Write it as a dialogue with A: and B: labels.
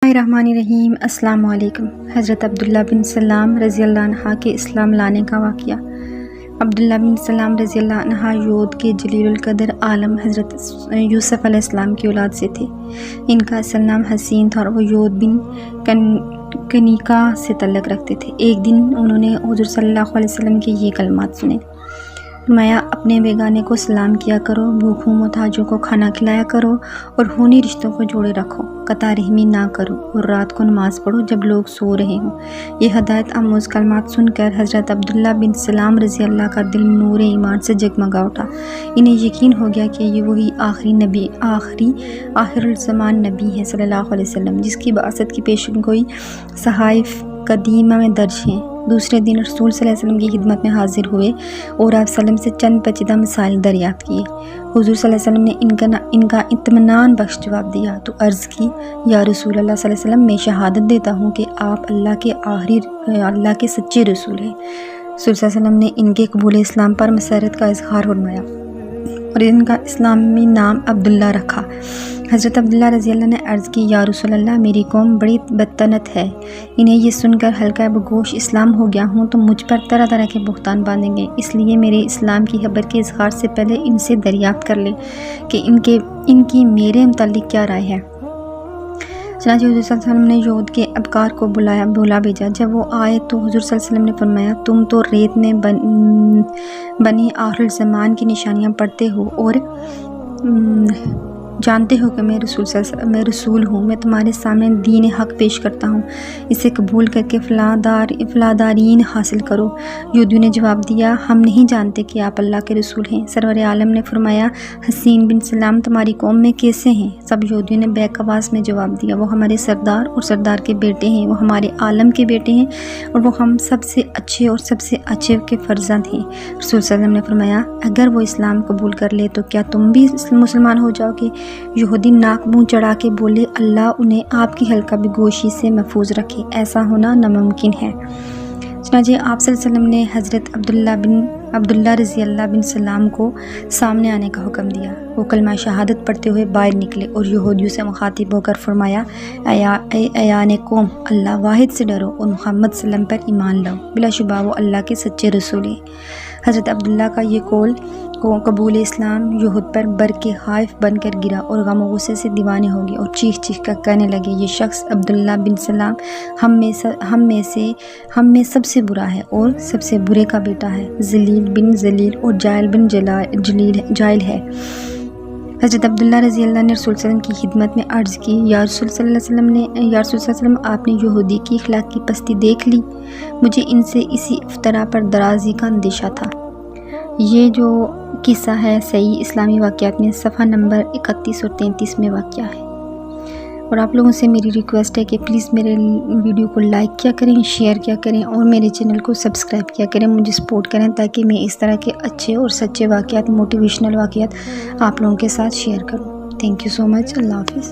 A: बिस्मिल्लाहिर्रहमानिर्रहीम। अस्सलाम वालेकुम। हज़रत अब्दुल्ला बिन सलाम रज़ी अल्लाह अन्हा के इस्लाम लाने का वाक़या। अब्दुल्ला बिन सलाम रज़ी अल्लाह अन्हा योद के जलीलुल क़द्र आलम हज़रत यूसुफ़ अलैहिस्सलाम की औलाद से थे। इनका असल नाम हसीन था और वो योद बिन कनीका से तल्लुक़ रखते थे। एक दिन उन्होंने हुज़ूर सल्लल्लाहु अलैहि वसल्लम के ये कलमात सुने। फरमाया, अपने बेगाने को सलाम किया करो, भूखों मोहताजों को खाना खिलाया करो और खूनी रिश्तों को जोड़े रखो, कता रहमी ना करो और रात को नमाज पढ़ो जब लोग सो रहे हों। ये हदायत आमोज़ कलमात सुनकर हज़रत अब्दुल्ला बिन सलाम रज़ी अल्लाह का दिल नूर ईमान से जगमगा उठा। इन्हें यकीन हो गया कि ये वही आखिरी नबी आखिरुल ज़मान नबी है सल्लल्लाहु अलैहि वसल्लम, जिसकी बासत की पेशगोई सहाइफ़ कदीमा में दर्ज हैं। दूसरे दिन रसूल सल्लल्लाहु अलैहि वसल्लम की खिदमत में हाजिर हुए और आप सल्लम से चंद पेचीदा मसाइल दरियाफ़्त किए। हुज़ूर सल्लल्लाहु अलैहि वसल्लम ने इनका इत्मीनान बख्श जवाब दिया तो अर्ज़ की, या रसूल अल्लाह सल्लल्लाहु अलैहि वसल्लम, मैं शहादत देता हूँ कि आप अल्लाह के सच्चे रसूल हैं। रसूल सल्लल्लाहु अलैहि वसल्लम ने इनके कबूल इस्लाम पर मसरत का इज़हार फरमाया और इनका इस्लामी नाम अब्दुल्ला रखा। हज़रत अब्दुल्ला रज़ी अल्लाह ने अर्ज़ की, या रसूल अल्लाह, मेरी कौम बड़ी बदतनत है। इन्हें ये सुनकर हल्का बगोश इस्लाम हो गया हूँ तो मुझ पर तरह तरह के बुहतान बांधेंगे, इसलिए मेरे इस्लाम की खबर के इज़हार से पहले इनसे दरियाफ़्त कर ले कि इनकी मेरे मुतालिक क्या राय है। चनांचे हुज़ूर सल्लल्लाहु अलैहि वसल्लम ने योद के अबकार को बुला भेजा। जब वो आए तो हुज़ूर सल्लल्लाहु अलैहि वसल्लम ने फरमाया, तुम तो रेत में बनी आखिरुल ज़मान की निशानियाँ पढ़ते हो और जानते हो कि मैं रसूल हूँ। मैं तुम्हारे सामने दीन हक़ पेश करता हूँ, इसे कबूल करके फलादारीन हासिल करो। यहूदियों ने जवाब दिया, हम नहीं जानते कि आप अल्लाह के रसूल हैं। सरवर आलम ने फरमाया, हसीन बिन सलाम तुम्हारी कौम में कैसे हैं? सब यहूदियों ने बैक आवाज़ में जवाब दिया, वो हमारे सरदार और सरदार के बेटे हैं, वो हमारे आलम के बेटे हैं और वो हम सबसे अच्छे और सबसे अच्छे के फर्जंद हैं। रसूल सल्लल्लाहु अलैहि वसल्लम ने फरमाया, अगर वो इस्लाम कबूल कर ले तो क्या तुम भी मुसलमान हो जाओगे? यहूदी नाक मुँह चढ़ा के बोले, अल्लाह उन्हें आपकी हल्का बेगोशी से महफूज रखे, ऐसा होना नामुमकिन है। चनांचे आप सल्लल्लाहु अलैहि वसल्लम ने हज़रत अब्दुल्ला रज़ी अल्लाह बिन सलाम को सामने आने का हुक्म दिया। वो कलमा शहादत पढ़ते हुए बाहर निकले और यहूदियों से मुखातिब होकर फरमाया, अयाने कौम, अल्लाह वाहिद से डरो और मोहम्मद सल्लम पर ईमान लाओ, बिलाशुबा वो अल्लाह के सच्चे रसूल हैं। हज़रत अब्दुल्ला का ये कौल कबूल इस्लाम यहूद पर बर के खाइफ बनकर गिरा और गम गुस्से से दीवाने हो गए और चीख चीख कर कहने लगे, ये शख्स अब्दुल्ला बिन सलाम हम में सबसे बुरा है और सबसे बुरे का बेटा है, जलील बिन जलील और जायल बिन जायल है। हज़रत अब्दुल्ला रज़ी अल्लाह ने रसूल सल्लल्लाहु अलैहि वसल्लम की खिदमत में अर्ज़ की, या रसूल सल्लल्लाहु अलैहि वसल्लम, आपने यहूदी की अखलाक की पस्ती देख ली? मुझे इनसे इसी इफ्तरा पर दराजी का अंदेशा था। ये जो किस्सा है सही इस्लामी वाक़यात में सफ़ा नंबर 31 और 33 में वाक़या है। और आप लोगों से मेरी रिक्वेस्ट है कि प्लीज़ मेरे वीडियो को लाइक किया करें, शेयर किया करें और मेरे चैनल को सब्सक्राइब किया करें, मुझे सपोर्ट करें ताकि मैं इस तरह के अच्छे और सच्चे वाक़यात, मोटिवेशनल वाक़यात आप लोगों के साथ शेयर करूं। Thank you so much. अल्लाह हाफ़िज़।